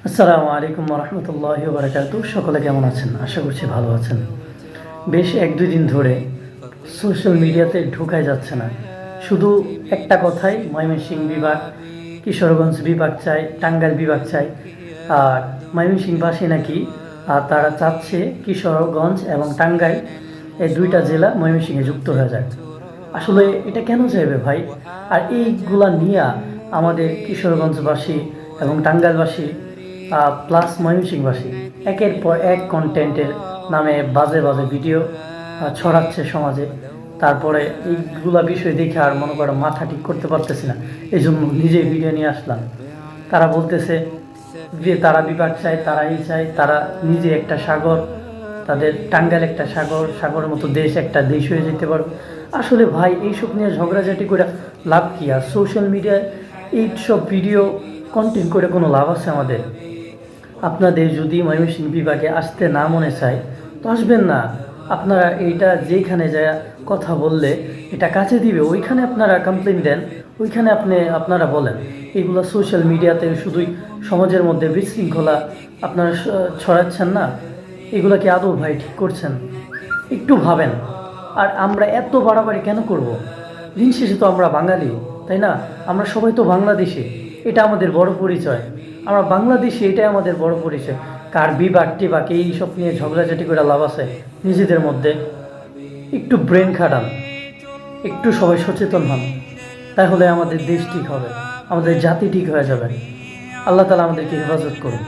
আসসালামু আলাইকুম রহমতুল্লাহি ওয়া বারাকাতুহু। সকলে কেমন আছেন? আশা করছি ভালো আছেন। বেশ এক দুই দিন ধরে সোশ্যাল মিডিয়াতে ঢোকাই যাচ্ছে না। শুধু একটা কথাই, ময়মনসিংহ বিভাগ, কিশোরগঞ্জ বিভাগ চাই, টাঙ্গাইল বিভাগ চাই। আর ময়মনসিংহবাসী নাকি তারা চাচ্ছে কিশোরগঞ্জ এবং টাঙ্গাইল এই দুইটা জেলা ময়মনসিংহে যুক্ত হয়ে যায়। আসলে এটা কেন চাইবে ভাই? আর এইগুলা নিয়ে আমাদের কিশোরগঞ্জবাসী এবং টাঙ্গাইলবাসী প্লাস ময়মনসিংহবাসী একের পর এক কন্টেন্টের নামে বাজে বাজে ভিডিও ছড়াচ্ছে সমাজে। তারপরে এইগুলা বিষয় দেখে আর মনে করো মাথা ঠিক করতে পারতেছি না, এই জন্য নিজেই ভিডিও নিয়ে আসলাম। তারা বলতেছে যে তারা বিভাগ চায়, তারাই চায়, তারা নিজে একটা সাগর, তাদের টাঙ্গাইল একটা সাগর, সাগরের মতো দেশ, একটা দেশ হয়ে যেতে পারবে। আসলে ভাই এইসব নিয়ে ঝগড়াঝাটি করে লাভ কী? আর সোশ্যাল মিডিয়ায় এইসব ভিডিও কন্টেন্ট করে কোনো লাভ আছে আমাদের? আপনাদের যদি ময়মনসিংহ বিভাগে আসতে না মনে চায় তো আসবেন না। আপনারা এইটা যেখানে যায় কথা বললে এটা কাছে দিবে, ওইখানে আপনারা কমপ্লেন দেন, ওইখানে আপনারা বলেন। এগুলো সোশ্যাল মিডিয়াতে শুধুই সমাজের মধ্যে বিশৃঙ্খলা আপনারা ছড়াচ্ছেন না। এগুলো কি আদৌ ভাই ঠিক করছেন? একটু ভাবেন। আর আমরা এত বাড়াবাড়ি কেন করব? দিন শেষে তো আমরা বাঙালি, তাই না? আমরা সবাই তো বাংলাদেশি, এটা আমাদের বড় পরিচয়। আমরা বাংলাদেশি, এটাই আমাদের বড় পরিচয়। কার বিভাগ টিভাগ এইসব নিয়ে ঝগড়াঝাটি করে লাভ আছে নিজেদের মধ্যে? একটু ব্রেন খাটান, একটু সবাই সচেতন হন, তাহলে আমাদের দেশ ঠিক হবে, আমাদের জাতি ঠিক হয়ে যাবে। আল্লাহ তাআলা আমাদেরকে হেফাজত করুন।